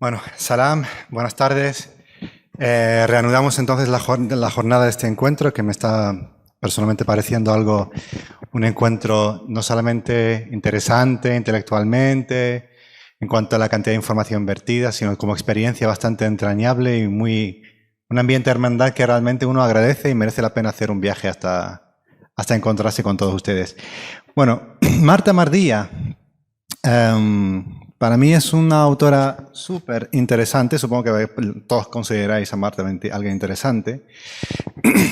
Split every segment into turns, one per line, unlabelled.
Bueno, salam, buenas tardes. Reanudamos entonces la jornada de este encuentro que me está personalmente pareciendo un encuentro no solamente interesante intelectualmente en cuanto a la cantidad de información vertida, sino como experiencia bastante entrañable y un ambiente de hermandad que realmente uno agradece y merece la pena hacer un viaje hasta encontrarse con todos ustedes. Bueno, Marta Mardía. Para mí es una autora súper interesante, supongo que todos consideráis a Marta alguien interesante,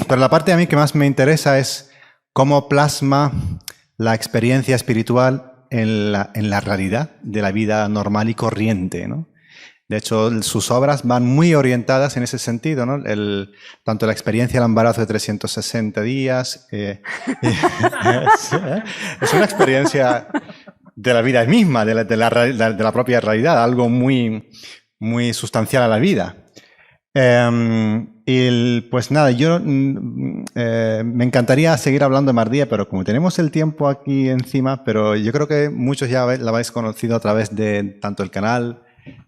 pero la parte a mí que más me interesa es cómo plasma la experiencia espiritual en la realidad de la vida normal y corriente, ¿no? De hecho, sus obras van muy orientadas en ese sentido, ¿no? Tanto la experiencia del embarazo de 360 días, es una experiencia de la vida misma, de la propia realidad, algo muy, muy sustancial a la vida. Pues nada, yo me encantaría seguir hablando de Mardía, pero como tenemos el tiempo aquí encima, pero yo creo que muchos ya la habéis conocido a través de tanto el canal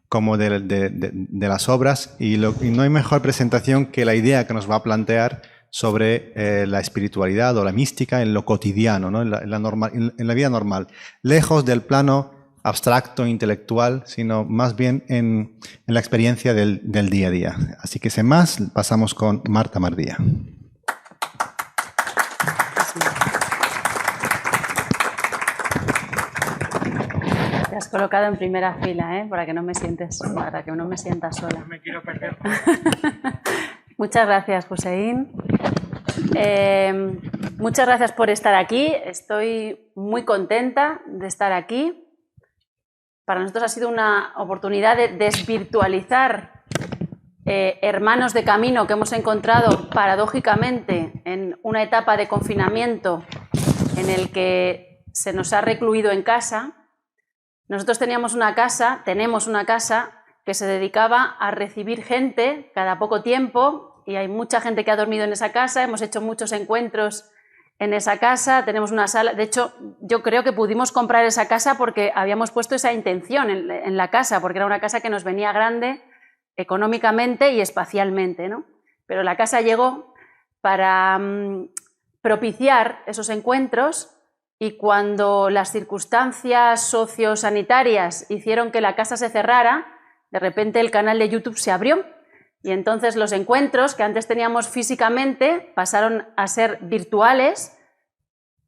como de las obras, y no hay mejor presentación que la idea que nos va a plantear sobre la espiritualidad o la mística en lo cotidiano, ¿no? en la vida normal, lejos del plano abstracto, intelectual, sino más bien en la experiencia del día a día. Así que sin más, pasamos con Marta Mardía.
Te has colocado en primera fila, para que no me sienta sola.
No me quiero perder.
Muchas gracias, Hussein. Muchas gracias por estar aquí. Estoy muy contenta de estar aquí. Para nosotros ha sido una oportunidad de desvirtualizar hermanos de camino que hemos encontrado paradójicamente en una etapa de confinamiento en el que se nos ha recluido en casa. Nosotros tenemos una casa que se dedicaba a recibir gente cada poco tiempo, y hay mucha gente que ha dormido en esa casa, hemos hecho muchos encuentros en esa casa, tenemos una sala. De hecho, yo creo que pudimos comprar esa casa porque habíamos puesto esa intención en la casa, porque era una casa que nos venía grande económicamente y espacialmente, ¿no? Pero la casa llegó para propiciar esos encuentros, y cuando las circunstancias sociosanitarias hicieron que la casa se cerrara, de repente el canal de YouTube se abrió. Y entonces los encuentros que antes teníamos físicamente pasaron a ser virtuales,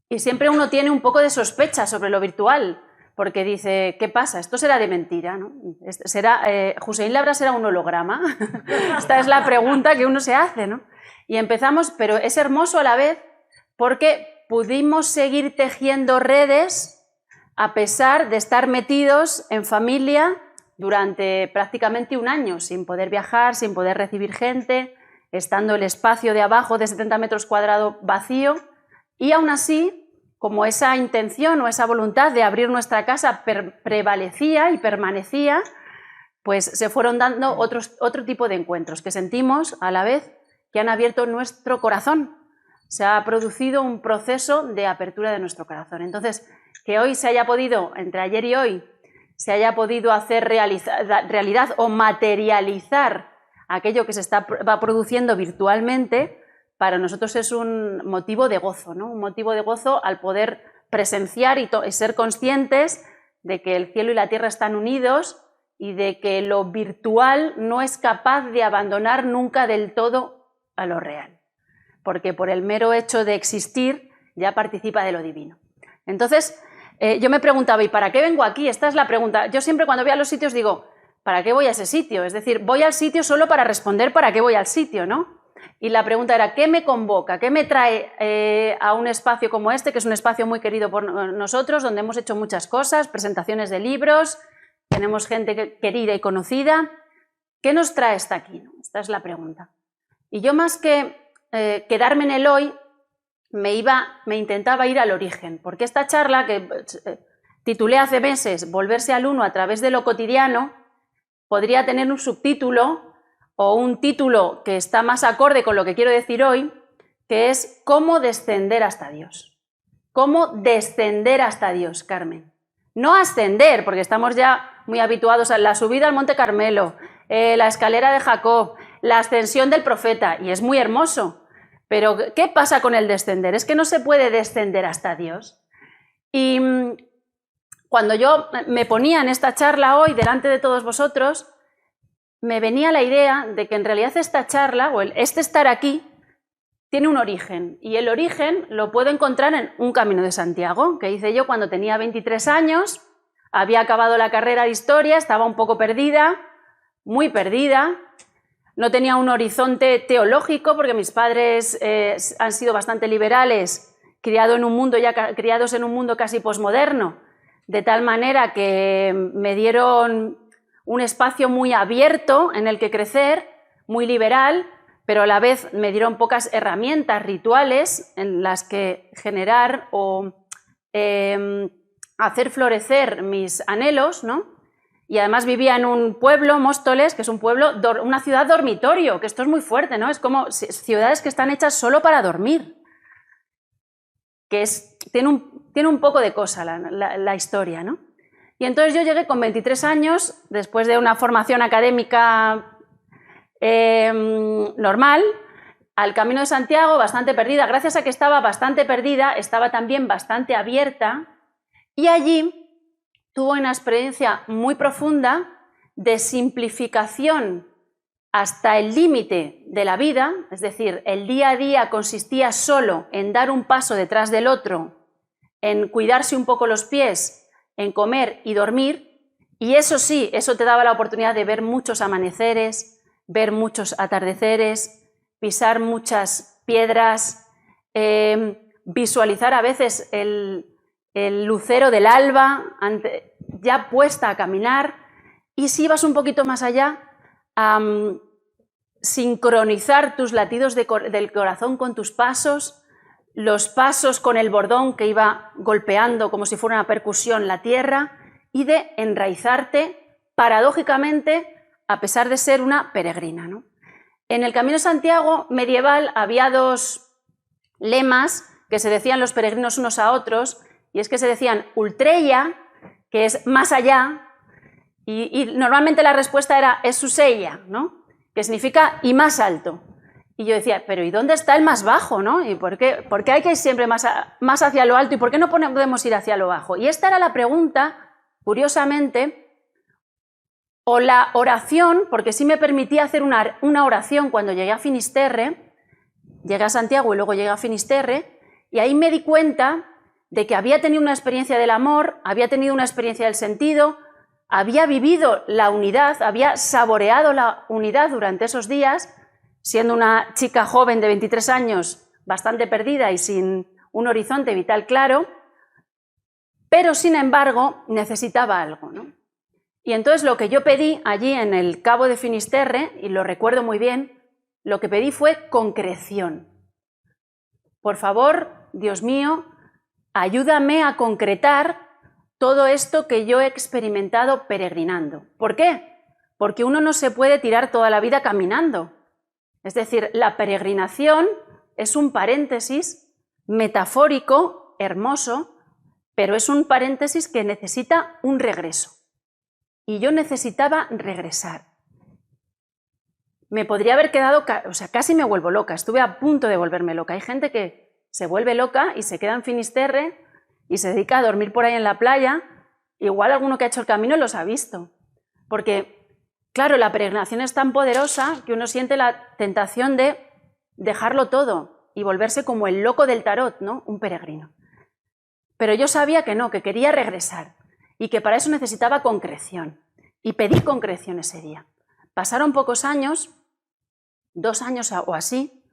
y siempre uno tiene un poco de sospecha sobre lo virtual, porque dice, ¿qué pasa? Esto será de mentira, ¿no? ¿Hussein Labra será un holograma? Esta es la pregunta que uno se hace, ¿no? Y empezamos, pero es hermoso a la vez porque pudimos seguir tejiendo redes a pesar de estar metidos en familia durante prácticamente un año, sin poder viajar, sin poder recibir gente, estando el espacio de abajo de 70 metros cuadrados vacío, y aún así, como esa intención o esa voluntad de abrir nuestra casa prevalecía y permanecía, pues se fueron dando otro tipo de encuentros que sentimos a la vez que han abierto nuestro corazón. Se ha producido un proceso de apertura de nuestro corazón. Entonces, que hoy se haya podido, entre ayer y hoy, se haya podido hacer realidad o materializar aquello que va produciendo virtualmente, para nosotros es un motivo de gozo, ¿no? Un motivo de gozo al poder presenciar y ser conscientes de que el cielo y la tierra están unidos, y de que lo virtual no es capaz de abandonar nunca del todo a lo real, porque por el mero hecho de existir ya participa de lo divino. Entonces, yo me preguntaba, ¿y para qué vengo aquí? Esta es la pregunta. Yo siempre cuando voy a los sitios digo, ¿para qué voy a ese sitio? Es decir, voy al sitio solo para responder para qué voy al sitio, ¿no? Y la pregunta era, ¿qué me convoca? ¿Qué me trae a un espacio como este, que es un espacio muy querido por nosotros, donde hemos hecho muchas cosas, presentaciones de libros, tenemos gente querida y conocida? ¿Qué nos trae hasta aquí? Esta es la pregunta. Y yo, más que quedarme en el hoy, me intentaba ir al origen, porque esta charla que titulé hace meses, Volverse al Uno a través de lo cotidiano, podría tener un subtítulo o un título que está más acorde con lo que quiero decir hoy, que es ¿Cómo descender hasta Dios? ¿Cómo descender hasta Dios, Carmen? No ascender, porque estamos ya muy habituados a la subida al Monte Carmelo, la escalera de Jacob, la ascensión del profeta, y es muy hermoso. Pero ¿qué pasa con el descender? Es que no se puede descender hasta Dios. Y cuando yo me ponía en esta charla hoy delante de todos vosotros, me venía la idea de que en realidad esta charla, o este estar aquí, tiene un origen. Y el origen lo puedo encontrar en un Camino de Santiago, que hice yo cuando tenía 23 años, había acabado la carrera de Historia, estaba un poco perdida, muy perdida, no tenía un horizonte teológico, porque mis padres han sido bastante liberales, criados en un mundo casi posmoderno, de tal manera que me dieron un espacio muy abierto en el que crecer, muy liberal, pero a la vez me dieron pocas herramientas rituales en las que generar o hacer florecer mis anhelos, ¿no? Y además vivía en un pueblo, Móstoles, que es un pueblo, una ciudad dormitorio, que esto es muy fuerte, ¿no? Es como ciudades que están hechas solo para dormir, que tiene un poco de cosa la historia, ¿no? Y entonces yo llegué con 23 años, después de una formación académica normal, al Camino de Santiago, bastante perdida. Gracias a que estaba bastante perdida, estaba también bastante abierta, y allí tuve una experiencia muy profunda de simplificación hasta el límite de la vida, es decir, el día a día consistía solo en dar un paso detrás del otro, en cuidarse un poco los pies, en comer y dormir, y eso sí, eso te daba la oportunidad de ver muchos amaneceres, ver muchos atardeceres, pisar muchas piedras, visualizar a veces el lucero del alba ya puesta a caminar, y si ibas un poquito más allá, sincronizar tus latidos del corazón con tus pasos, los pasos con el bordón que iba golpeando como si fuera una percusión la tierra, y de enraizarte paradójicamente a pesar de ser una peregrina, ¿no? En el Camino de Santiago medieval había dos lemas que se decían los peregrinos unos a otros, y es que se decían ultreia, que es más allá, y normalmente la respuesta era esusella, ¿no? Que significa y más alto. Y yo decía, pero ¿y dónde está el más bajo, no? ¿Y por qué hay que ir siempre más hacia lo alto y por qué no podemos ir hacia lo bajo? Y esta era la pregunta, curiosamente, o la oración, porque sí me permitía hacer una oración cuando llegué a Finisterre, llegué a Santiago y luego llegué a Finisterre, y ahí me di cuenta de que había tenido una experiencia del amor, había tenido una experiencia del sentido, había vivido la unidad, había saboreado la unidad durante esos días, siendo una chica joven de 23 años, bastante perdida y sin un horizonte vital claro, pero sin embargo necesitaba algo, ¿no? Y entonces lo que yo pedí allí en el Cabo de Finisterre, y lo recuerdo muy bien, lo que pedí fue concreción. Por favor, Dios mío, ayúdame a concretar todo esto que yo he experimentado peregrinando. ¿Por qué? Porque uno no se puede tirar toda la vida caminando. Es decir, la peregrinación es un paréntesis metafórico, hermoso, pero es un paréntesis que necesita un regreso. Y yo necesitaba regresar. Me podría haber quedado, o sea, casi me vuelvo loca, estuve a punto de volverme loca. Hay gente que se vuelve loca y se queda en Finisterre y se dedica a dormir por ahí en la playa. Igual alguno que ha hecho el camino los ha visto. Porque, claro, la peregrinación es tan poderosa que uno siente la tentación de dejarlo todo y volverse como el loco del tarot, ¿no? Un peregrino. Pero yo sabía que no, que quería regresar y que para eso necesitaba concreción. Y pedí concreción ese día. Pasaron pocos años, 2 años o así.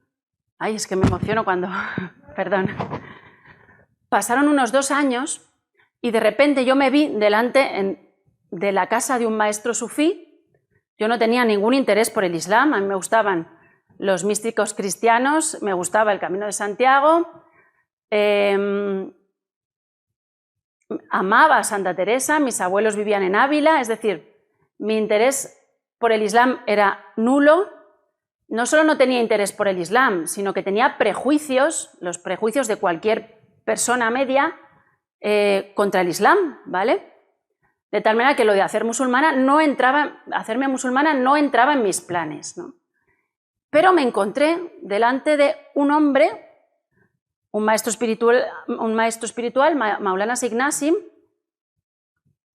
Ay, es que me emociono cuando... Perdón. Pasaron unos 2 años y de repente yo me vi delante de la casa de un maestro sufí. Yo no tenía ningún interés por el Islam, a mí me gustaban los místicos cristianos, me gustaba el Camino de Santiago, amaba a Santa Teresa, mis abuelos vivían en Ávila, es decir, mi interés por el Islam era nulo. No solo no tenía interés por el Islam, sino que tenía prejuicios, los prejuicios de cualquier persona media contra el Islam, ¿vale? De tal manera que lo de hacerme musulmana no entraba en mis planes, ¿no? Pero me encontré delante de un hombre, un maestro espiritual, Maulana Sheikh Nassim,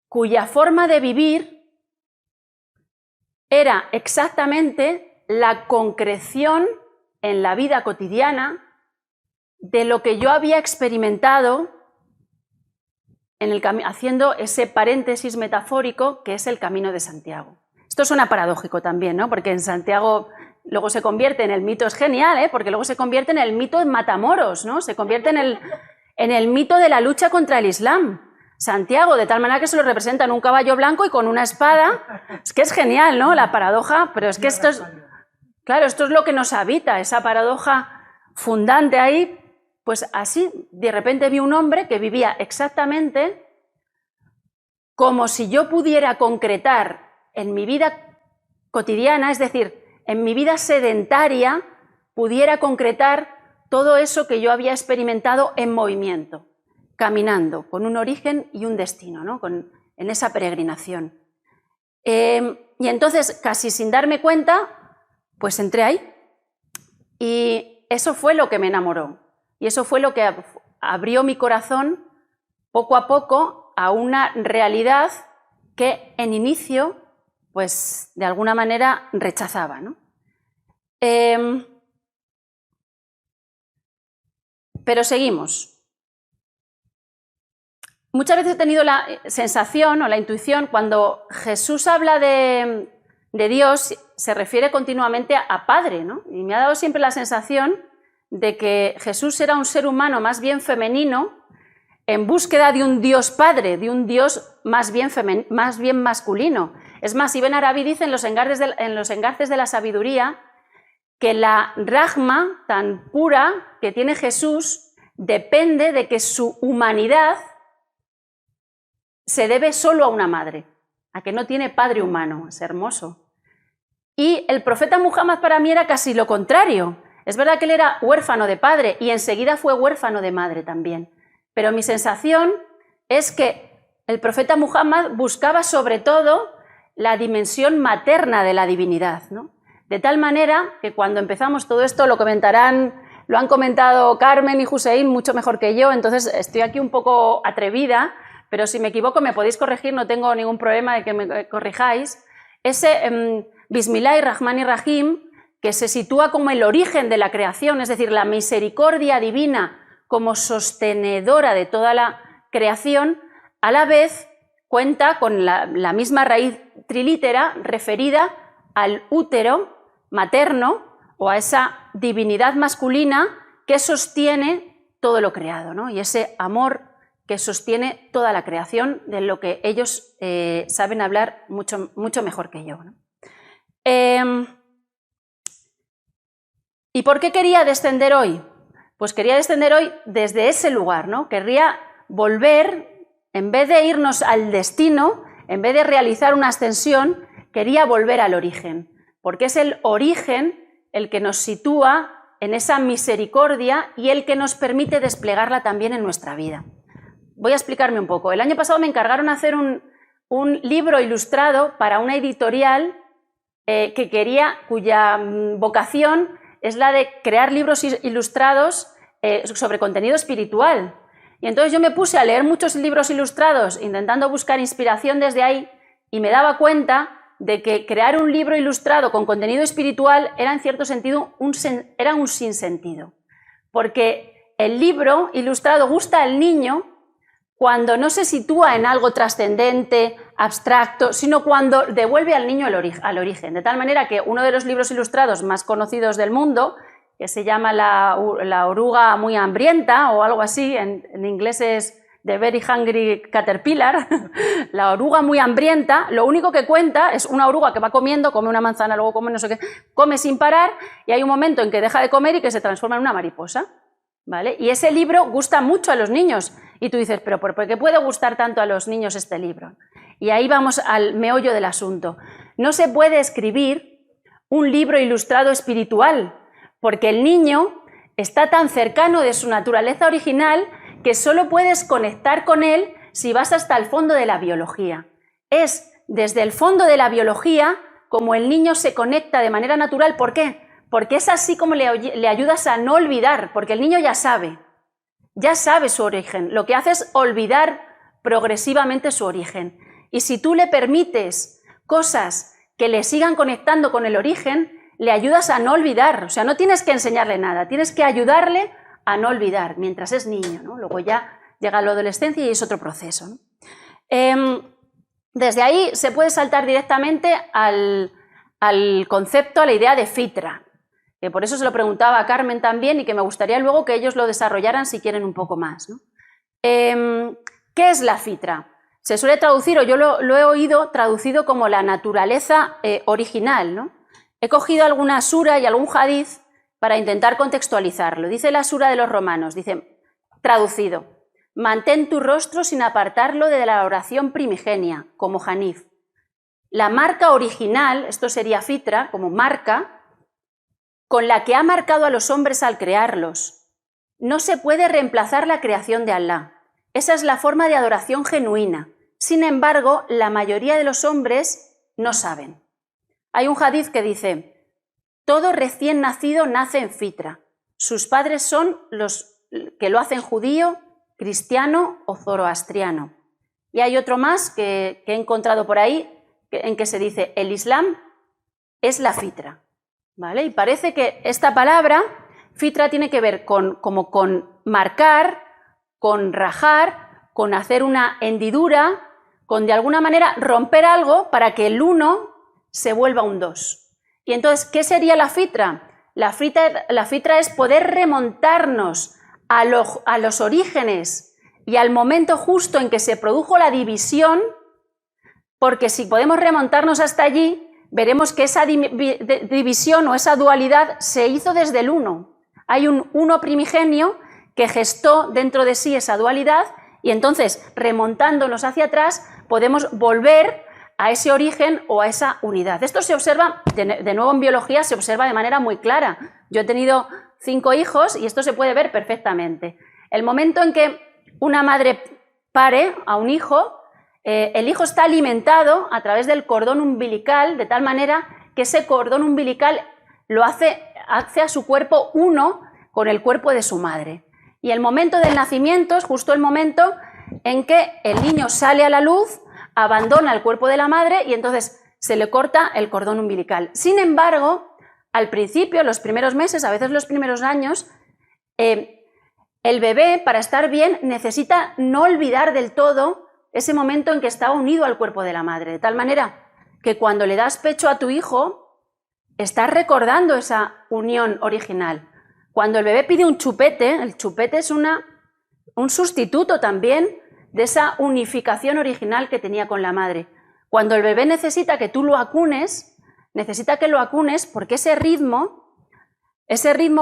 cuya forma de vivir era exactamente la concreción en la vida cotidiana de lo que yo había experimentado haciendo ese paréntesis metafórico que es el Camino de Santiago. Esto suena paradójico también, ¿no? Porque en Santiago luego se convierte en el mito, es genial, ¿eh? Porque luego se convierte en el mito de Matamoros, ¿no? Se convierte en el mito de la lucha contra el Islam. Santiago, de tal manera que se lo representa en un caballo blanco y con una espada. Es que es genial, ¿no? La paradoja, pero es que esto es, claro, esto es lo que nos habita, esa paradoja fundante ahí. Pues así, de repente vi un hombre que vivía exactamente como si yo pudiera concretar en mi vida cotidiana, es decir, en mi vida sedentaria, pudiera concretar todo eso que yo había experimentado en movimiento, caminando, con un origen y un destino, ¿no? En esa peregrinación. Y entonces, casi sin darme cuenta, pues entré ahí. Y eso fue lo que me enamoró. Y eso fue lo que abrió mi corazón poco a poco a una realidad que en inicio, pues de alguna manera rechazaba, ¿no? Pero seguimos. Muchas veces he tenido la sensación o la intuición, cuando Jesús habla de Dios, se refiere continuamente a Padre, ¿no? Y me ha dado siempre la sensación de que Jesús era un ser humano más bien femenino en búsqueda de un Dios Padre, de un Dios más bien masculino. Es más, Ibn Arabi dice en los engarces de la sabiduría que la Rahma tan pura que tiene Jesús depende de que su humanidad se debe solo a una madre, a que no tiene padre humano. Es hermoso. Y el profeta Muhammad para mí era casi lo contrario. Es verdad que él era huérfano de padre y enseguida fue huérfano de madre también. Pero mi sensación es que el profeta Muhammad buscaba sobre todo la dimensión materna de la divinidad, ¿no? De tal manera que cuando empezamos todo esto lo han comentado Carmen y Hussein mucho mejor que yo, entonces estoy aquí un poco atrevida, pero si me equivoco me podéis corregir, no tengo ningún problema de que me corrijáis. Ese Bismillahirrahmanirrahim, que se sitúa como el origen de la creación, es decir, la misericordia divina como sostenedora de toda la creación, a la vez cuenta con la misma raíz trilítera referida al útero materno o a esa divinidad masculina que sostiene todo lo creado, ¿no? Y ese amor que sostiene toda la creación, de lo que ellos saben hablar mucho, mucho mejor que yo, ¿no? ¿Y por qué quería descender hoy? Pues quería descender hoy desde ese lugar, ¿no? Querría volver, en vez de irnos al destino, en vez de realizar una ascensión, quería volver al origen, porque es el origen el que nos sitúa en esa misericordia y el que nos permite desplegarla también en nuestra vida. Voy a explicarme un poco. El año pasado me encargaron hacer un libro ilustrado para una editorial cuya vocación es la de crear libros ilustrados sobre contenido espiritual. Y entonces yo me puse a leer muchos libros ilustrados intentando buscar inspiración desde ahí y me daba cuenta de que crear un libro ilustrado con contenido espiritual era en cierto sentido un sinsentido. Porque el libro ilustrado gusta al niño cuando no se sitúa en algo trascendente, abstracto, sino cuando devuelve al niño al origen. De tal manera que uno de los libros ilustrados más conocidos del mundo, que se llama La oruga muy hambrienta o algo así, en inglés es The Very Hungry Caterpillar, la oruga muy hambrienta, lo único que cuenta es una oruga que va comiendo, come una manzana, luego come no sé qué, come sin parar y hay un momento en que deja de comer y que se transforma en una mariposa, ¿vale? Y ese libro gusta mucho a los niños y tú dices, pero ¿por qué puede gustar tanto a los niños este libro? Y ahí vamos al meollo del asunto. No se puede escribir un libro ilustrado espiritual porque el niño está tan cercano de su naturaleza original que solo puedes conectar con él si vas hasta el fondo de la biología. es desde el fondo de la biología como el niño se conecta de manera natural. ¿Por qué? Porque es así como le ayudas a no olvidar, porque el niño ya sabe su origen. Lo que hace es olvidar progresivamente su origen. Y si tú le permites cosas que le sigan conectando con el origen, le ayudas a no olvidar. O sea, no tienes que enseñarle nada, tienes que ayudarle a no olvidar mientras es niño, ¿no? Luego ya llega la adolescencia y es otro proceso, ¿no? Desde ahí se puede saltar directamente al concepto, a la idea de fitra, que por eso se lo preguntaba a Carmen también y que me gustaría luego que ellos lo desarrollaran si quieren un poco más, ¿no? ¿Qué es la fitra? Se suele traducir, o yo lo he oído traducido como la naturaleza original, ¿no? He cogido alguna sura y algún hadith para intentar contextualizarlo. Dice la sura de los Romanos, dice, traducido: mantén tu rostro sin apartarlo de la oración primigenia, como Hanif. La marca original, esto sería fitra, como marca, con la que ha marcado a los hombres al crearlos. No se puede reemplazar la creación de Alá. Esa es la forma de adoración genuina. Sin embargo, la mayoría de los hombres no saben. Hay un hadith que dice: todo recién nacido nace en fitra. Sus padres son los que lo hacen judío, cristiano o zoroastriano. Y hay otro más que he encontrado por ahí, en que se dice: el Islam es la fitra, ¿vale? Y parece que esta palabra, fitra, tiene que ver con marcar, con rajar, con hacer una hendidura, con de alguna manera romper algo para que el 1 se vuelva un 2. Y entonces, ¿qué sería la fitra? La fitra es poder remontarnos a los orígenes y al momento justo en que se produjo la división, porque si podemos remontarnos hasta allí, veremos que esa división o esa dualidad se hizo desde el 1. Hay un 1 primigenio que gestó dentro de sí esa dualidad y entonces, remontándonos hacia atrás, podemos volver a ese origen o a esa unidad. Esto se observa, de nuevo en biología, se observa de manera muy clara. Yo he tenido 5 hijos y esto se puede ver perfectamente. El momento en que una madre pare a un hijo, el hijo está alimentado a través del cordón umbilical, de tal manera que ese cordón umbilical lo hace a su cuerpo uno con el cuerpo de su madre. Y el momento del nacimiento es justo el momento en que el niño sale a la luz, abandona el cuerpo de la madre y entonces se le corta el cordón umbilical. Sin embargo, al principio, los primeros meses, a veces los primeros años, el bebé, para estar bien, necesita no olvidar del todo ese momento en que está unido al cuerpo de la madre, de tal manera que cuando le das pecho a tu hijo, estás recordando esa unión original. Cuando el bebé pide un chupete, el chupete es un sustituto también de esa unificación original que tenía con la madre. Cuando el bebé necesita que tú lo acunes, necesita que lo acunes porque ese ritmo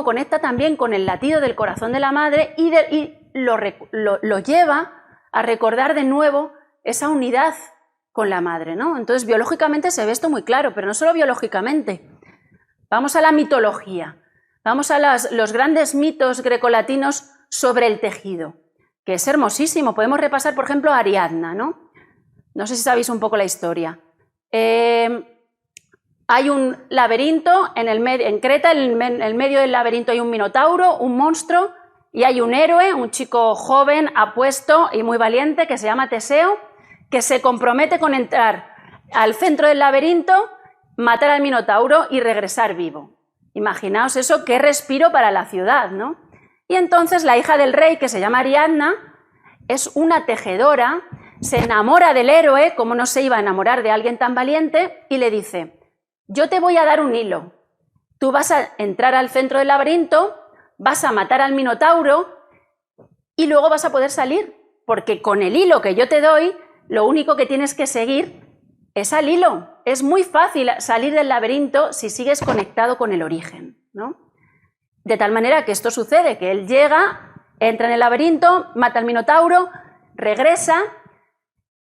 conecta también con el latido del corazón de la madre y lo lleva a recordar de nuevo esa unidad con la madre, ¿no? Entonces, biológicamente se ve esto muy claro, pero no solo biológicamente. Vamos a la mitología, vamos a los grandes mitos grecolatinos sobre el tejido, que es hermosísimo. Podemos repasar, por ejemplo, a Ariadna, ¿no? No sé si sabéis un poco la historia. Hay un laberinto en Creta, en el medio del laberinto hay un minotauro, un monstruo, y hay un héroe, un chico joven, apuesto y muy valiente, que se llama Teseo, que se compromete con entrar al centro del laberinto, matar al minotauro y regresar vivo. Imaginaos eso, qué respiro para la ciudad, ¿no? Y entonces la hija del rey, que se llama Ariadna, es una tejedora, se enamora del héroe, como no se iba a enamorar de alguien tan valiente, y le dice: yo te voy a dar un hilo, tú vas a entrar al centro del laberinto, vas a matar al minotauro y luego vas a poder salir, porque con el hilo que yo te doy, lo único que tienes que seguir es al hilo. Es muy fácil salir del laberinto si sigues conectado con el origen, ¿no? De tal manera que esto sucede, que él llega, entra en el laberinto, mata al minotauro, regresa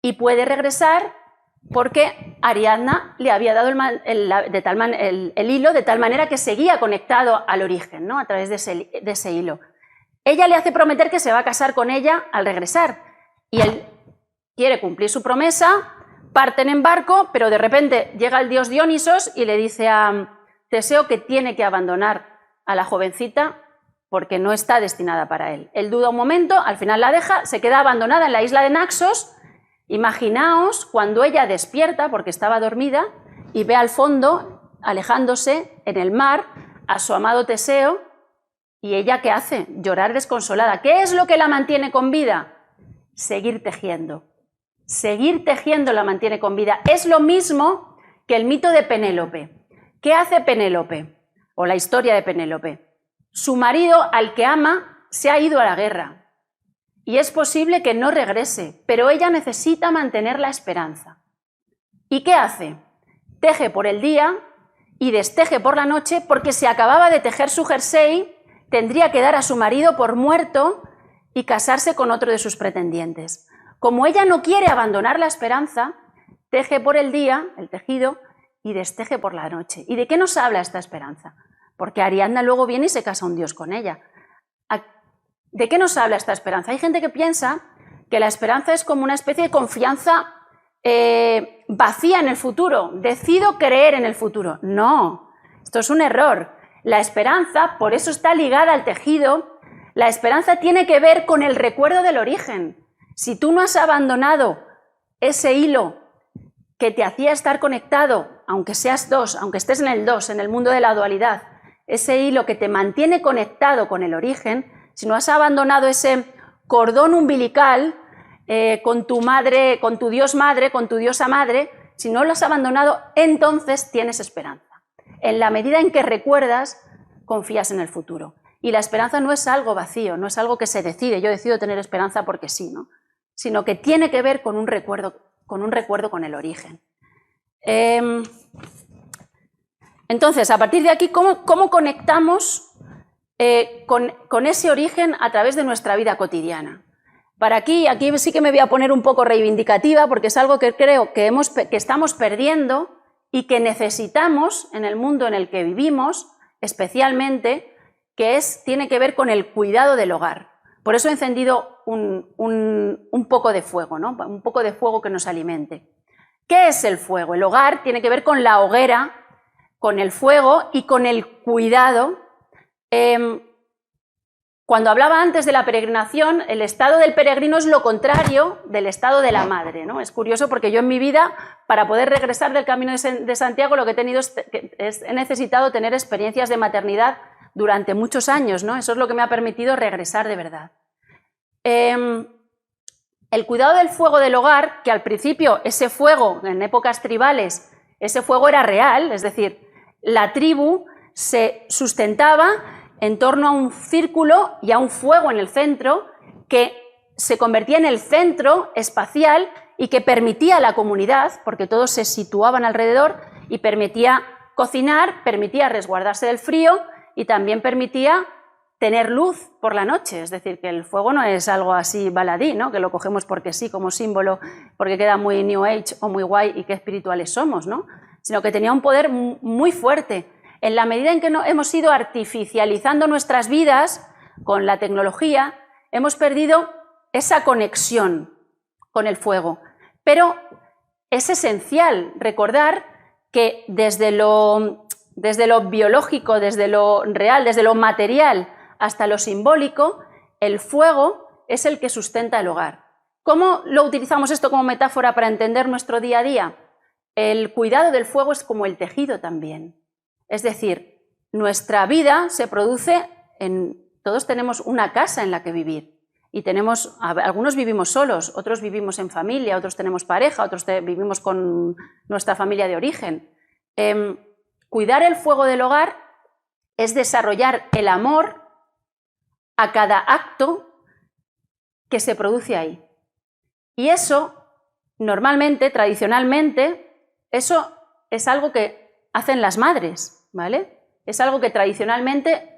y puede regresar porque Ariadna le había dado el hilo de tal manera que seguía conectado al origen, ¿no? A través de ese hilo. Ella le hace prometer que se va a casar con ella al regresar y él quiere cumplir su promesa, parten en barco, pero de repente llega el dios Dionisos y le dice a Teseo que tiene que abandonar a la jovencita porque no está destinada para él. Él duda un momento, al final la deja, se queda abandonada en la isla de Naxos. Imaginaos cuando ella despierta, porque estaba dormida, y ve al fondo, alejándose en el mar, a su amado Teseo, y ella ¿qué hace? Llorar desconsolada. ¿Qué es lo que la mantiene con vida? Seguir tejiendo. Seguir tejiendo la mantiene con vida. Es lo mismo que el mito de Penélope. ¿Qué hace Penélope? O la historia de Penélope. Su marido, al que ama, se ha ido a la guerra. Y es posible que no regrese, pero ella necesita mantener la esperanza. ¿Y qué hace? Teje por el día y desteje por la noche porque se acababa de tejer su jersey, tendría que dar a su marido por muerto y casarse con otro de sus pretendientes. Como ella no quiere abandonar la esperanza, teje por el día, el tejido, y desteje por la noche. ¿Y de qué nos habla esta esperanza? Porque Ariadna luego viene y se casa un dios con ella. ¿De qué nos habla esta esperanza? Hay gente que piensa que la esperanza es como una especie de confianza vacía en el futuro. Decido creer en el futuro. No, esto es un error. La esperanza, por eso está ligada al tejido, la esperanza tiene que ver con el recuerdo del origen. Si tú no has abandonado ese hilo que te hacía estar conectado, aunque seas dos, aunque estés en el dos, en el mundo de la dualidad, ese hilo que te mantiene conectado con el origen, si no has abandonado ese cordón umbilical con tu madre, con tu dios madre, con tu diosa madre, si no lo has abandonado, entonces tienes esperanza. En la medida en que recuerdas, confías en el futuro. Y la esperanza no es algo vacío, no es algo que se decide, yo decido tener esperanza porque sí, ¿no? Sino que tiene que ver con un recuerdo con el origen. Entonces, a partir de aquí, ¿cómo conectamos con ese origen a través de nuestra vida cotidiana? Para aquí sí que me voy a poner un poco reivindicativa porque es algo que creo que estamos perdiendo y que necesitamos en el mundo en el que vivimos, especialmente, que tiene que ver con el cuidado del hogar. Por eso he encendido un poco de fuego, ¿no? Un poco de fuego que nos alimente. ¿Qué es el fuego? El hogar tiene que ver con la hoguera, con el fuego y con el cuidado. Cuando hablaba antes de la peregrinación, el estado del peregrino es lo contrario del estado de la madre, ¿no? Es curioso porque yo en mi vida, para poder regresar del Camino de Santiago, lo que he tenido he necesitado tener experiencias de maternidad durante muchos años, ¿no? Eso es lo que me ha permitido regresar de verdad. El cuidado del fuego del hogar, que al principio ese fuego, en épocas tribales, ese fuego era real, es decir, la tribu se sustentaba en torno a un círculo y a un fuego en el centro que se convertía en el centro espacial y que permitía a la comunidad, porque todos se situaban alrededor, y permitía cocinar, permitía resguardarse del frío y también permitía tener luz por la noche. Es decir, que el fuego no es algo así baladí, ¿no? Que lo cogemos porque sí, como símbolo, porque queda muy New Age o muy guay y qué espirituales somos, ¿no? Sino que tenía un poder muy fuerte. En la medida en que hemos ido artificializando nuestras vidas con la tecnología, hemos perdido esa conexión con el fuego. Pero es esencial recordar que desde lo biológico, desde lo real, desde lo material hasta lo simbólico, el fuego es el que sustenta el hogar. ¿Cómo lo utilizamos esto como metáfora para entender nuestro día a día? El cuidado del fuego es como el tejido también. Es decir, nuestra vida se produce todos tenemos una casa en la que vivir y algunos vivimos solos, otros vivimos en familia, otros tenemos pareja, otros vivimos con nuestra familia de origen. Cuidar el fuego del hogar es desarrollar el amor a cada acto que se produce ahí. Y eso, normalmente, tradicionalmente, eso es algo que hacen las madres, ¿vale? Es algo que tradicionalmente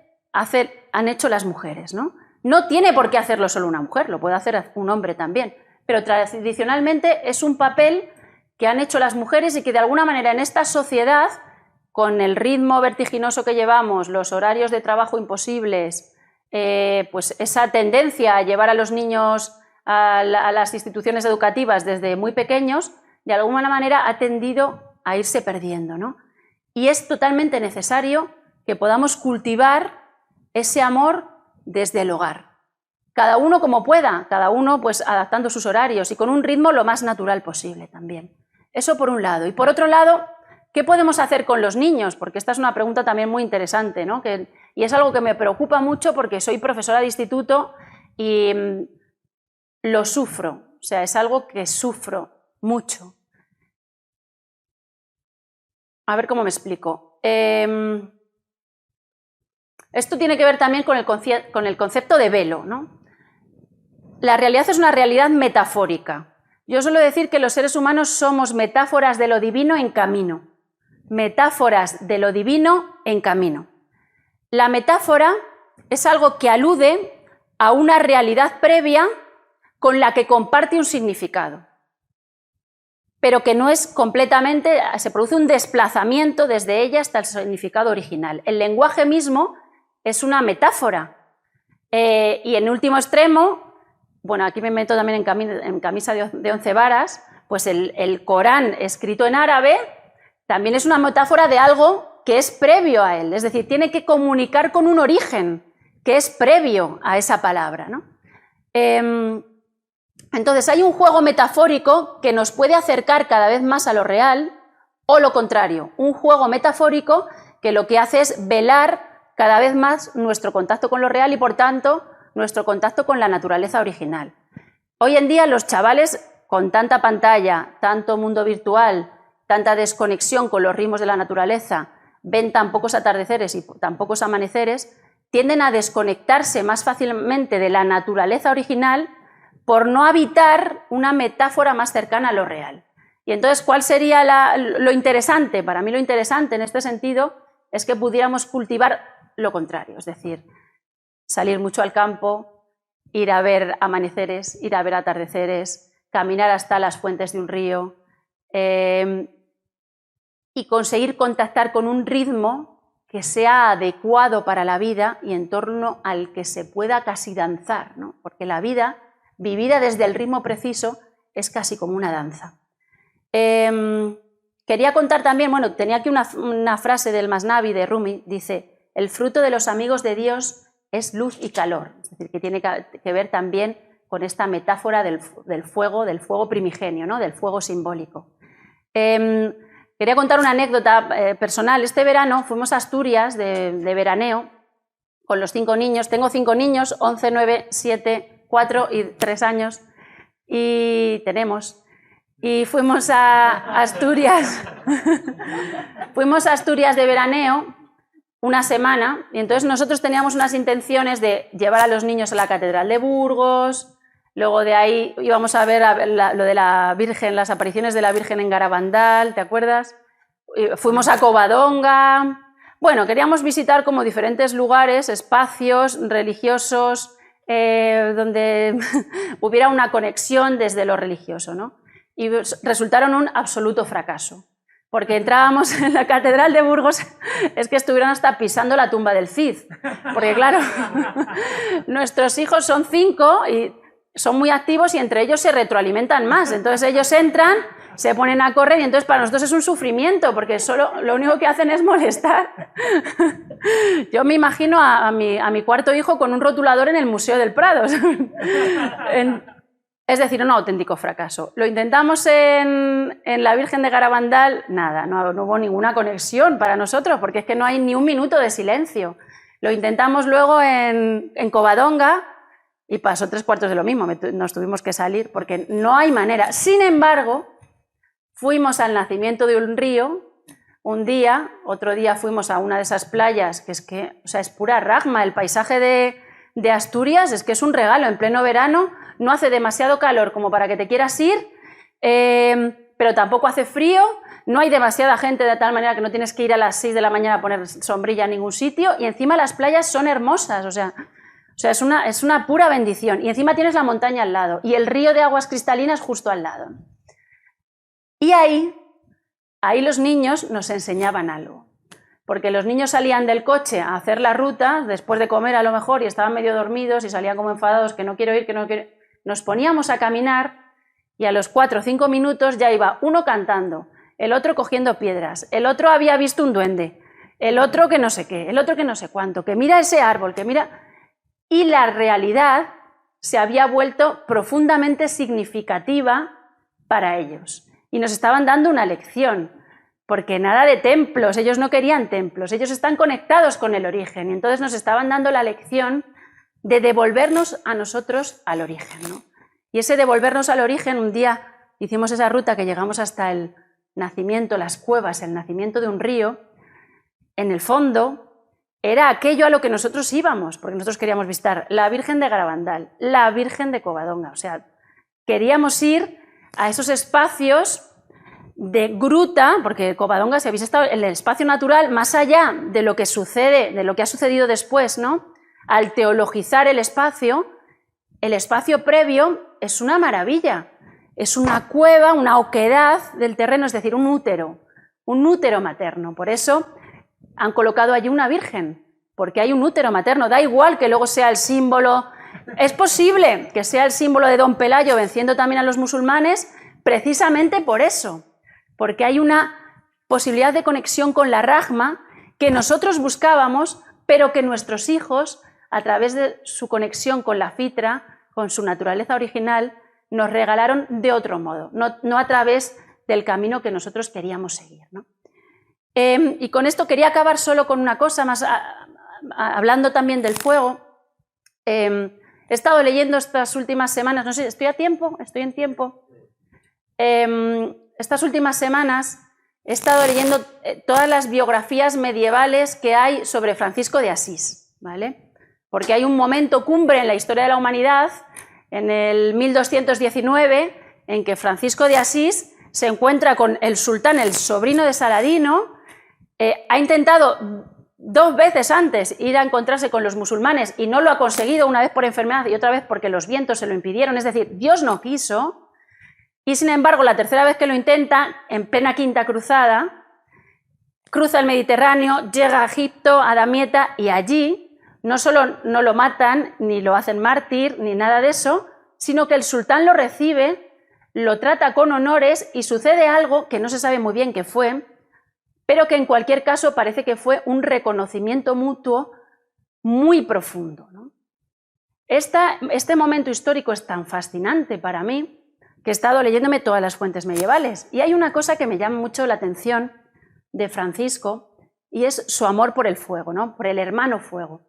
han hecho las mujeres, ¿no? No tiene por qué hacerlo solo una mujer, lo puede hacer un hombre también, pero tradicionalmente es un papel que han hecho las mujeres y que de alguna manera en esta sociedad, con el ritmo vertiginoso que llevamos, los horarios de trabajo imposibles, pues esa tendencia a llevar a los niños a las instituciones educativas desde muy pequeños, de alguna manera ha tendido a irse perdiendo, ¿no? Y es totalmente necesario que podamos cultivar ese amor desde el hogar. Cada uno como pueda, cada uno pues adaptando sus horarios y con un ritmo lo más natural posible también. Eso por un lado. Y por otro lado, ¿qué podemos hacer con los niños? Porque esta es una pregunta también muy interesante, ¿no? Y es algo que me preocupa mucho porque soy profesora de instituto y lo sufro. O sea, es algo que sufro mucho. A ver cómo me explico. Esto tiene que ver también con el concepto de velo, ¿no? La realidad es una realidad metafórica. Yo suelo decir que los seres humanos somos metáforas de lo divino en camino. Metáforas de lo divino en camino. La metáfora es algo que alude a una realidad previa con la que comparte un significado, pero que no es completamente, se produce un desplazamiento desde ella hasta el significado original. El lenguaje mismo es una metáfora y en último extremo, bueno, aquí me meto también en camisa de 11 varas, pues el Corán escrito en árabe también es una metáfora de algo que es previo a él, es decir, tiene que comunicar con un origen que es previo a esa palabra, ¿no? Entonces hay un juego metafórico que nos puede acercar cada vez más a lo real o lo contrario, un juego metafórico que lo que hace es velar cada vez más nuestro contacto con lo real y por tanto nuestro contacto con la naturaleza original. Hoy en día los chavales con tanta pantalla, tanto mundo virtual, tanta desconexión con los ritmos de la naturaleza, ven tan pocos atardeceres y tan pocos amaneceres, tienden a desconectarse más fácilmente de la naturaleza original por no habitar una metáfora más cercana a lo real. Y entonces, ¿cuál sería lo interesante? Para mí lo interesante en este sentido es que pudiéramos cultivar lo contrario, es decir, salir mucho al campo, ir a ver amaneceres, ir a ver atardeceres, caminar hasta las fuentes de un río y conseguir contactar con un ritmo que sea adecuado para la vida y en torno al que se pueda casi danzar, ¿no? Porque la vida, vivida desde el ritmo preciso, es casi como una danza. Quería contar también, bueno, tenía aquí una frase del Masnavi de Rumi, dice: el fruto de los amigos de Dios es luz y calor, es decir, que tiene que ver también con esta metáfora del fuego primigenio, ¿no? Del fuego simbólico. Quería contar una anécdota personal. Este verano fuimos a Asturias de veraneo con los 5 niños. Tengo 5 niños, 11, 9, 7, 4 y 3 años. Y fuimos a Asturias. Fuimos a Asturias de veraneo una semana y entonces nosotros teníamos unas intenciones de llevar a los niños a la Catedral de Burgos, luego de ahí íbamos a ver lo de la Virgen, las apariciones de la Virgen en Garabandal, ¿te acuerdas? Fuimos a Covadonga. Bueno, queríamos visitar como diferentes lugares, espacios religiosos donde hubiera una conexión desde lo religioso, ¿no? Y resultaron un absoluto fracaso. Porque entrábamos en la Catedral de Burgos, es que estuvieron hasta pisando la tumba del Cid. Porque claro, nuestros hijos son 5 y son muy activos y entre ellos se retroalimentan más. Entonces ellos entran, se ponen a correr y entonces para nosotros es un sufrimiento porque solo lo único que hacen es molestar. Yo me imagino a mi cuarto hijo con un rotulador en el Museo del Prado. Es decir, un auténtico fracaso. Lo intentamos en la Virgen de Garabandal, nada, no hubo ninguna conexión para nosotros, porque es que no hay ni un minuto de silencio. Lo intentamos luego en Covadonga y pasó 3/4 de lo mismo, nos tuvimos que salir porque no hay manera. Sin embargo, fuimos al nacimiento de un río un día, otro día fuimos a una de esas playas, que es pura ragma, el paisaje de Asturias es que es un regalo, en pleno verano. No hace demasiado calor como para que te quieras ir, pero tampoco hace frío, no hay demasiada gente de tal manera que no tienes que ir a las 6 de la mañana a poner sombrilla en ningún sitio y encima las playas son hermosas, o sea es una pura bendición y encima tienes la montaña al lado y el río de aguas cristalinas justo al lado. Y ahí los niños nos enseñaban algo, porque los niños salían del coche a hacer la ruta después de comer a lo mejor y estaban medio dormidos y salían como enfadados, que no quiero ir, que no quiero. Nos poníamos a caminar Y a los 4 o 5 minutos ya iba uno cantando, el otro cogiendo piedras, el otro había visto un duende, el otro que no sé qué, el otro que no sé cuánto, que mira ese árbol, que mira... Y la realidad se había vuelto profundamente significativa para ellos. Y nos estaban dando una lección, porque nada de templos, ellos no querían templos, ellos están conectados con el origen, y entonces nos estaban dando la lección de devolvernos a nosotros al origen, ¿no? Y ese devolvernos al origen, un día hicimos esa ruta que llegamos hasta el nacimiento, las cuevas, el nacimiento de un río, en el fondo era aquello a lo que nosotros íbamos, porque nosotros queríamos visitar la Virgen de Garabandal, la Virgen de Covadonga, o sea, queríamos ir a esos espacios de gruta, porque Covadonga, si habéis estado en el espacio natural, más allá de lo que sucede, de lo que ha sucedido después, ¿no? Al teologizar el espacio previo es una maravilla, es una cueva, una oquedad del terreno, es decir, un útero materno. Por eso han colocado allí una virgen, porque hay un útero materno, da igual que luego sea el símbolo, es posible que sea el símbolo de Don Pelayo venciendo también a los musulmanes, precisamente por eso, porque hay una posibilidad de conexión con la Rahma que nosotros buscábamos, pero que nuestros hijos, a través de su conexión con la fitra, con su naturaleza original, nos regalaron de otro modo, no a través del camino que nosotros queríamos seguir, ¿no? Y con esto quería acabar solo con una cosa más, hablando también del fuego. He estado leyendo estas últimas semanas, no sé, ¿estoy a tiempo? ¿Estoy en tiempo? Estas últimas semanas he estado leyendo todas las biografías medievales que hay sobre Francisco de Asís, ¿vale? Porque hay un momento cumbre en la historia de la humanidad, en el 1219, en que Francisco de Asís se encuentra con el sultán, el sobrino de Saladino. Ha intentado 2 veces antes ir a encontrarse con los musulmanes y no lo ha conseguido, una vez por enfermedad y otra vez porque los vientos se lo impidieron, es decir, Dios no quiso, y sin embargo la tercera vez que lo intenta, en plena Quinta Cruzada, cruza el Mediterráneo, llega a Egipto, a Damieta, y allí no solo no lo matan, ni lo hacen mártir, ni nada de eso, sino que el sultán lo recibe, lo trata con honores y sucede algo que no se sabe muy bien qué fue, pero que en cualquier caso parece que fue un reconocimiento mutuo muy profundo, ¿no? Este momento histórico es tan fascinante para mí que he estado leyéndome todas las fuentes medievales, y hay una cosa que me llama mucho la atención de Francisco, y es su amor por el fuego, ¿no? Por el hermano fuego.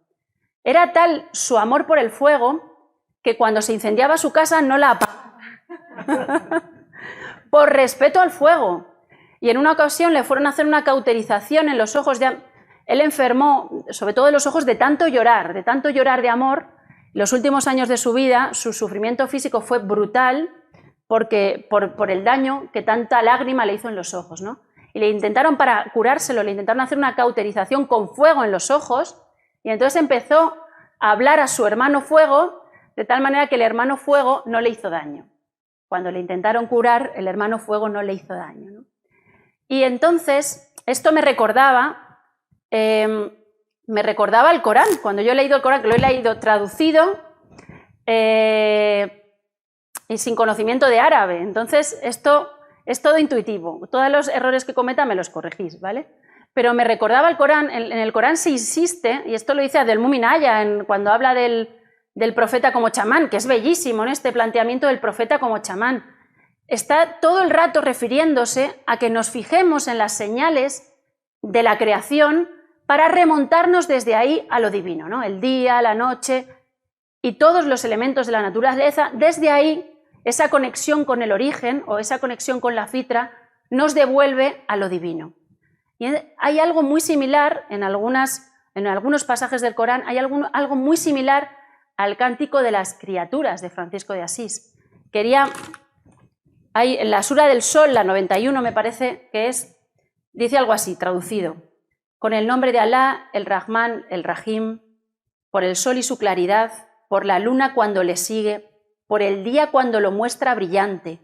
Era tal su amor por el fuego que cuando se incendiaba su casa no la apagaba, por respeto al fuego. Y en una ocasión le fueron a hacer una cauterización en los ojos, él enfermó, sobre todo en los ojos, de tanto llorar de amor. Los últimos años de su vida, su sufrimiento físico fue brutal porque, por el daño que tanta lágrima le hizo en los ojos, ¿no? Y le intentaron, para curárselo, le intentaron hacer una cauterización con fuego en los ojos, y entonces empezó a hablar a su hermano fuego, de tal manera que el hermano fuego no le hizo daño. Cuando le intentaron curar, el hermano fuego no le hizo daño, ¿no? Y entonces, esto me recordaba el Corán. Cuando yo he leído el Corán, que lo he leído traducido y sin conocimiento de árabe. Entonces, esto es todo intuitivo. Todos los errores que cometa me los corregís, ¿vale? Pero me recordaba el Corán. En el Corán se insiste, y esto lo dice Abdelmumin Aya cuando habla del profeta como chamán, que es bellísimo, ¿no? Este planteamiento del profeta como chamán. Está todo el rato refiriéndose a que nos fijemos en las señales de la creación para remontarnos desde ahí a lo divino, ¿no? El día, la noche y todos los elementos de la naturaleza. Desde ahí, esa conexión con el origen o esa conexión con la fitra nos devuelve a lo divino. Y hay algo muy similar en algunos pasajes del Corán, hay algo muy similar al Cántico de las Criaturas de Francisco de Asís. Hay en la Sura del Sol, la 91 me parece que es, dice algo así, traducido: con el nombre de Alá, el Rahman, el Rahim, por el sol y su claridad, por la luna cuando le sigue, por el día cuando lo muestra brillante,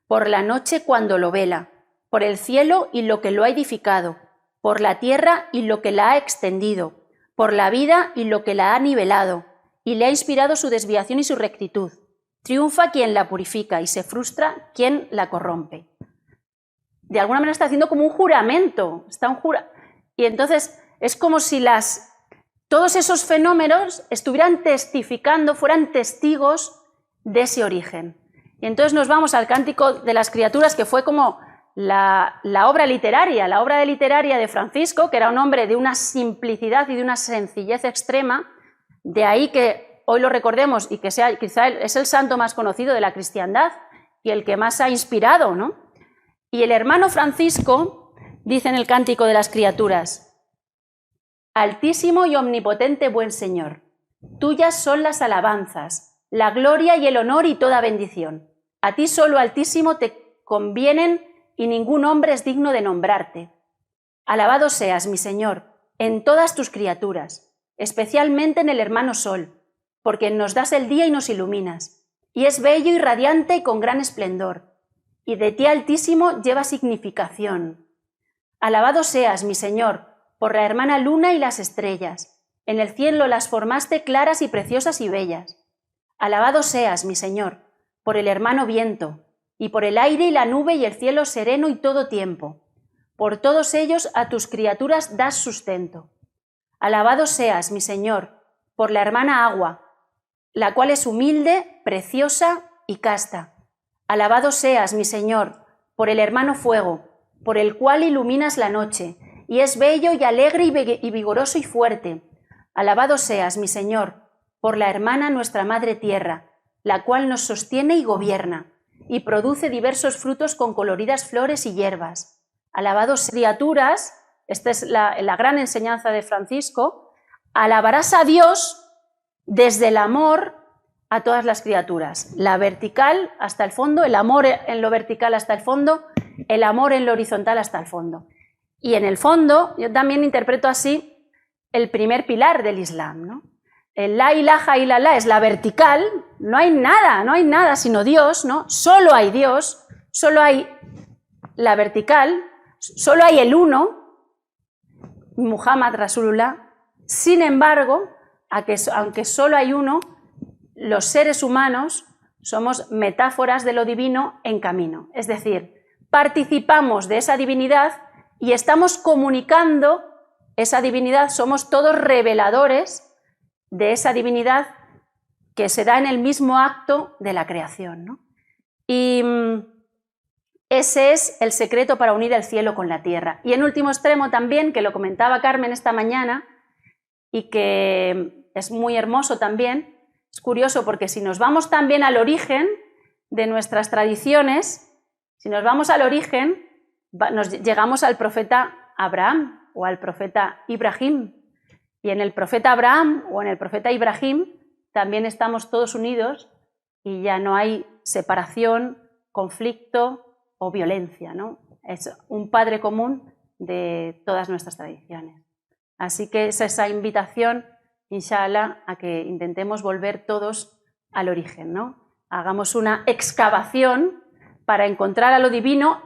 por la noche cuando lo vela, por el cielo y lo que lo ha edificado, por la tierra y lo que la ha extendido, por la vida y lo que la ha nivelado, y le ha inspirado su desviación y su rectitud, Triunfa quien la purifica y se frustra quien la corrompe. De alguna manera está haciendo como un juramento. Y entonces es como si todos esos fenómenos estuvieran testificando, fueran testigos de ese origen. Y entonces nos vamos al Cántico de las Criaturas, que fue como la obra literaria de Francisco, que era un hombre de una simplicidad y de una sencillez extrema, de ahí que hoy lo recordemos y que quizá es el santo más conocido de la cristiandad y el que más ha inspirado, ¿no? Y el hermano Francisco dice en el Cántico de las Criaturas: Altísimo y omnipotente buen Señor, tuyas son las alabanzas, la gloria y el honor y toda bendición. A ti solo, Altísimo, te convienen y ningún hombre es digno de nombrarte. Alabado seas, mi Señor, en todas tus criaturas, especialmente en el hermano Sol, porque nos das el día y nos iluminas, y es bello y radiante y con gran esplendor, y de ti, Altísimo, lleva significación. Alabado seas, mi Señor, por la hermana luna y las estrellas, en el cielo las formaste claras y preciosas y bellas. Alabado seas, mi Señor, por el hermano viento, y por el aire y la nube y el cielo sereno y todo tiempo. Por todos ellos a tus criaturas das sustento. Alabado seas, mi Señor, por la hermana agua, la cual es humilde, preciosa y casta. Alabado seas, mi Señor, por el hermano fuego, por el cual iluminas la noche, y es bello y alegre y vigoroso y fuerte. Alabado seas, mi Señor, por la hermana nuestra Madre Tierra, la cual nos sostiene y gobierna, y produce diversos frutos con coloridas flores y hierbas. Alabados criaturas, esta es la gran enseñanza de Francisco, alabarás a Dios desde el amor a todas las criaturas, la vertical hasta el fondo, el amor en lo vertical hasta el fondo, el amor en lo horizontal hasta el fondo. Y en el fondo, yo también interpreto así el primer pilar del Islam, ¿no? El la ilaha illallah es la vertical, no hay nada sino Dios, ¿no? Solo hay Dios, solo hay la vertical, solo hay el uno, Muhammad Rasulullah. Sin embargo, aunque solo hay uno, los seres humanos somos metáforas de lo divino en camino. Es decir, participamos de esa divinidad y estamos comunicando esa divinidad, somos todos reveladores de esa divinidad que se da en el mismo acto de la creación, ¿no? Y ese es el secreto para unir el cielo con la tierra. Y en último extremo también, que lo comentaba Carmen esta mañana y que es muy hermoso también, es curioso porque si nos vamos también al origen de nuestras tradiciones, si nos vamos al origen, llegamos al profeta Abraham o al profeta Ibrahim. Y en el profeta Abraham o en el profeta Ibrahim también estamos todos unidos y ya no hay separación, conflicto o violencia, ¿no? Es un padre común de todas nuestras tradiciones. Así que es esa invitación, inshallah, a que intentemos volver todos al origen, ¿no? Hagamos una excavación para encontrar a lo divino,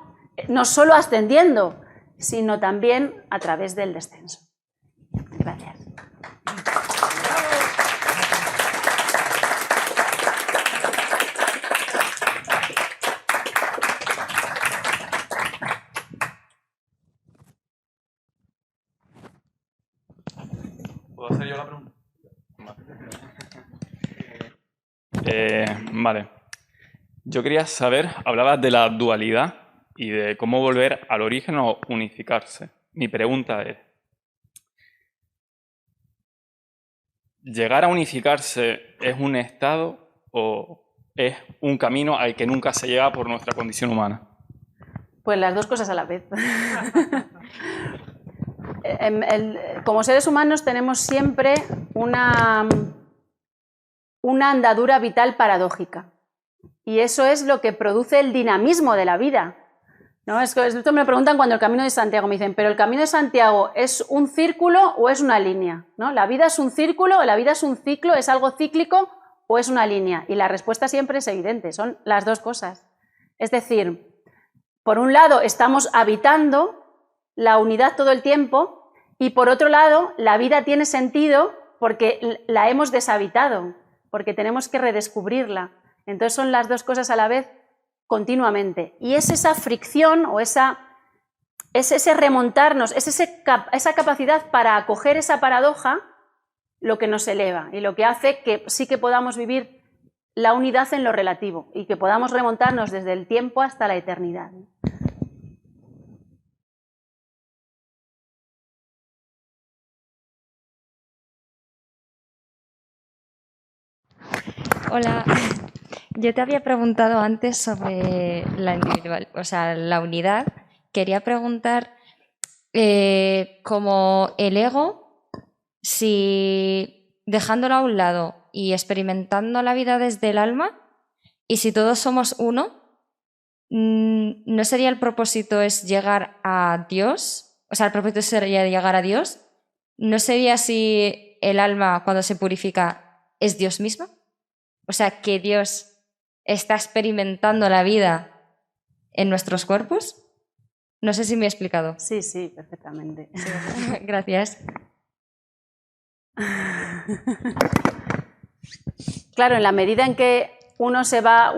no solo ascendiendo, sino también a través del descenso. Gracias.
¿Puedo hacer yo la pregunta? Vale. Yo quería saber, hablabas de la dualidad y de cómo volver al origen o unificarse. Mi pregunta es, ¿llegar a unificarse es un estado o es un camino al que nunca se llega por nuestra condición humana?
Pues las dos cosas a la vez. Como seres humanos tenemos siempre una andadura vital paradójica. Y eso es lo que produce el dinamismo de la vida, ¿no? Esto me lo preguntan cuando el Camino de Santiago, me dicen, ¿pero el Camino de Santiago es un círculo o es una línea? ¿No? ¿La vida es un círculo, la vida es un ciclo, es algo cíclico o es una línea? Y la respuesta siempre es evidente, son las dos cosas. Es decir, por un lado estamos habitando la unidad todo el tiempo y por otro lado la vida tiene sentido porque la hemos deshabitado, porque tenemos que redescubrirla. Entonces son las dos cosas a la vez continuamente. Y es esa fricción o es ese remontarnos, es esa capacidad para acoger esa paradoja lo que nos eleva y lo que hace que sí que podamos vivir la unidad en lo relativo y que podamos remontarnos desde el tiempo hasta la eternidad.
Hola, yo te había preguntado antes sobre la individual, o sea, la unidad. Quería preguntar como el ego, si dejándolo a un lado y experimentando la vida desde el alma, y si todos somos uno, ¿no sería el propósito es llegar a Dios? O sea, el propósito sería llegar a Dios. ¿No sería si el alma cuando se purifica es Dios mismo? O sea, que Dios está experimentando la vida en nuestros cuerpos. No sé si me he explicado.
Sí, sí, perfectamente.
Sí. Gracias.
Claro, en la medida en que uno se va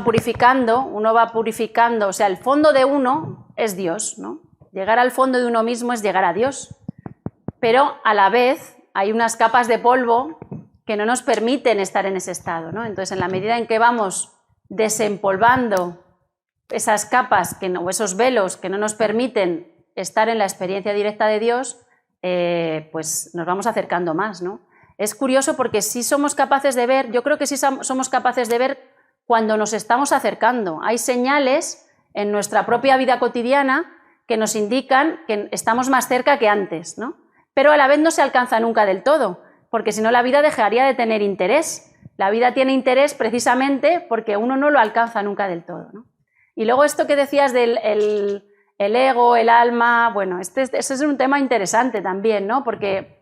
purificando, o sea, el fondo de uno es Dios, ¿no? Llegar al fondo de uno mismo es llegar a Dios. Pero a la vez hay unas capas de polvo que no nos permiten estar en ese estado, ¿no? Entonces, en la medida en que vamos desempolvando esas capas o esos velos que no nos permiten estar en la experiencia directa de Dios, pues nos vamos acercando más, ¿no? Es curioso porque sí somos capaces de ver, yo creo que sí somos capaces de ver cuando nos estamos acercando. Hay señales en nuestra propia vida cotidiana que nos indican que estamos más cerca que antes, ¿no? Pero a la vez no se alcanza nunca del todo, porque si no la vida dejaría de tener interés. La vida tiene interés precisamente porque uno no lo alcanza nunca del todo, ¿no? Y luego esto que decías del el ego, el alma, bueno, ese es un tema interesante también, ¿no? Porque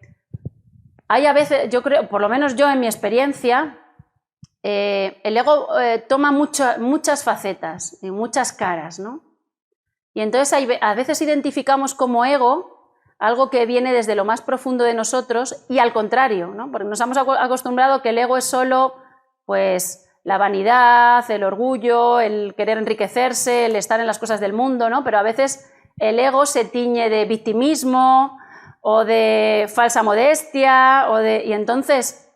hay a veces, yo creo, por lo menos yo en mi experiencia, el ego toma muchas facetas y muchas caras, ¿no? Y entonces a veces identificamos como ego algo que viene desde lo más profundo de nosotros y al contrario, ¿no? Porque nos hemos acostumbrado que el ego es solo, pues, la vanidad, el orgullo, el querer enriquecerse, el estar en las cosas del mundo, ¿no? Pero a veces el ego se tiñe de victimismo o de falsa modestia, y entonces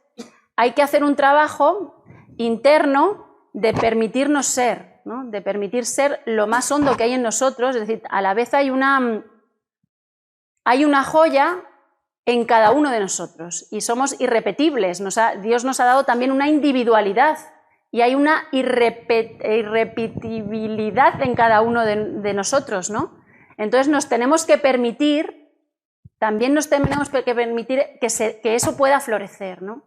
hay que hacer un trabajo interno de permitirnos ser, ¿no? De permitir ser lo más hondo que hay en nosotros, es decir, a la vez hay una joya en cada uno de nosotros y somos irrepetibles. Dios nos ha dado también una individualidad y hay una irrepetibilidad en cada uno de nosotros, ¿no? Entonces nos tenemos que permitir, también nos tenemos que permitir que eso pueda florecer, ¿no?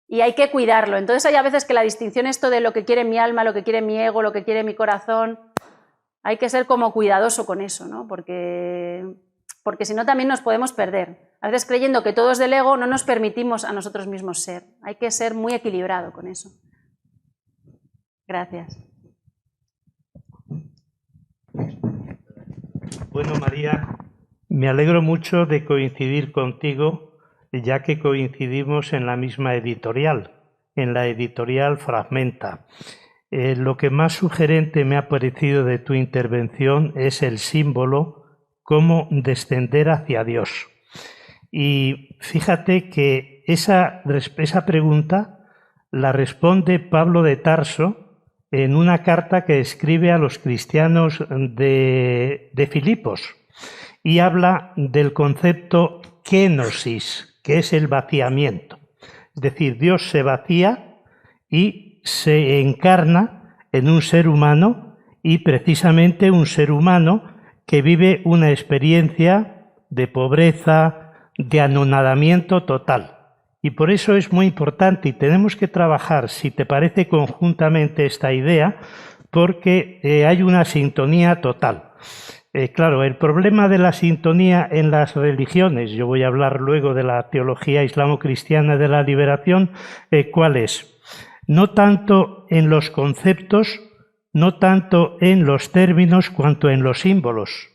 Y hay que cuidarlo. Entonces hay a veces que la distinción esto de lo que quiere mi alma, lo que quiere mi ego, lo que quiere mi corazón, hay que ser como cuidadoso con eso, ¿no? Porque si no también nos podemos perder. A veces creyendo que todo es del ego no nos permitimos a nosotros mismos ser. Hay que ser muy equilibrado con eso. Gracias.
Bueno, María, me alegro mucho de coincidir contigo, ya que coincidimos en la misma editorial, en la editorial Fragmenta. Lo que más sugerente me ha parecido de tu intervención es el símbolo cómo descender hacia Dios. Y fíjate que esa pregunta la responde Pablo de Tarso en una carta que escribe a los cristianos de Filipos y habla del concepto kenosis, que es el vaciamiento. Es decir, Dios se vacía y se encarna en un ser humano y precisamente un ser humano que vive una experiencia de pobreza, de anonadamiento total. Y por eso es muy importante y tenemos que trabajar, si te parece, conjuntamente esta idea, porque hay una sintonía total. Claro, el problema de la sintonía en las religiones, yo voy a hablar luego de la teología islamo-cristiana de la liberación, ¿cuál es? No tanto en los conceptos, no tanto en los términos, cuanto en los símbolos.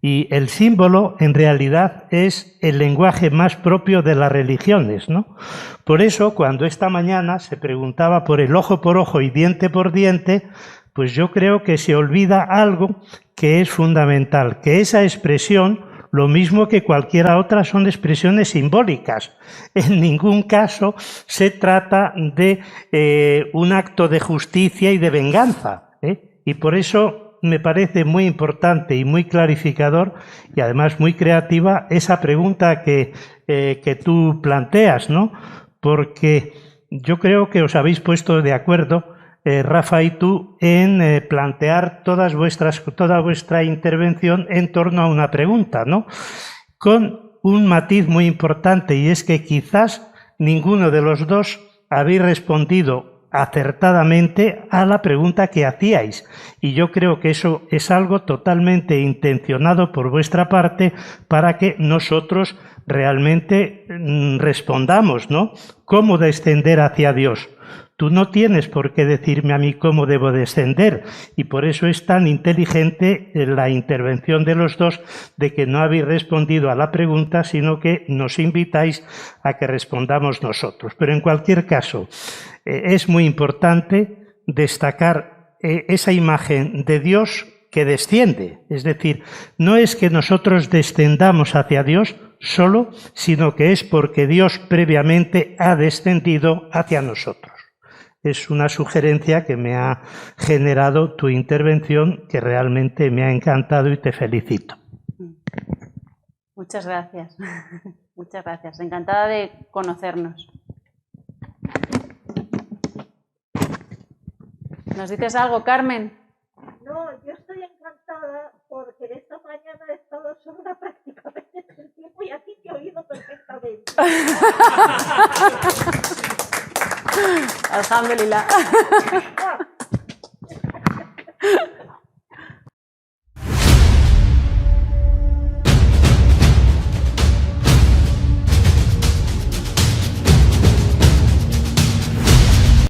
Y el símbolo, en realidad, es el lenguaje más propio de las religiones, ¿no? Por eso, cuando esta mañana se preguntaba por el ojo por ojo y diente por diente, pues yo creo que se olvida algo que es fundamental, que esa expresión, lo mismo que cualquiera otra, son expresiones simbólicas. En ningún caso se trata de un acto de justicia y de venganza, ¿eh? Y por eso me parece muy importante y muy clarificador y además muy creativa esa pregunta que tú planteas, ¿no? Porque yo creo que os habéis puesto de acuerdo, Rafa y tú, en plantear toda vuestra intervención en torno a una pregunta, ¿no? Con un matiz muy importante, y es que quizás ninguno de los dos habéis respondido acertadamente a la pregunta que hacíais, y yo creo que eso es algo totalmente intencionado por vuestra parte para que nosotros realmente respondamos, ¿no? ¿Cómo descender hacia Dios? Tú no tienes por qué decirme a mí cómo debo descender, y por eso es tan inteligente la intervención de los dos, de que no habéis respondido a la pregunta, sino que nos invitáis a que respondamos nosotros. Pero en cualquier caso, es muy importante destacar esa imagen de Dios que desciende. Es decir, no es que nosotros descendamos hacia Dios solo, sino que es porque Dios previamente ha descendido hacia nosotros. Es una sugerencia que me ha generado tu intervención, que realmente me ha encantado y te felicito.
Muchas gracias. Muchas gracias. Encantada de conocernos. ¿Nos dices algo, Carmen?
No, yo estoy encantada porque esta mañana he estado sola prácticamente todo el tiempo y aquí te he oído perfectamente.
Alhamdulillah.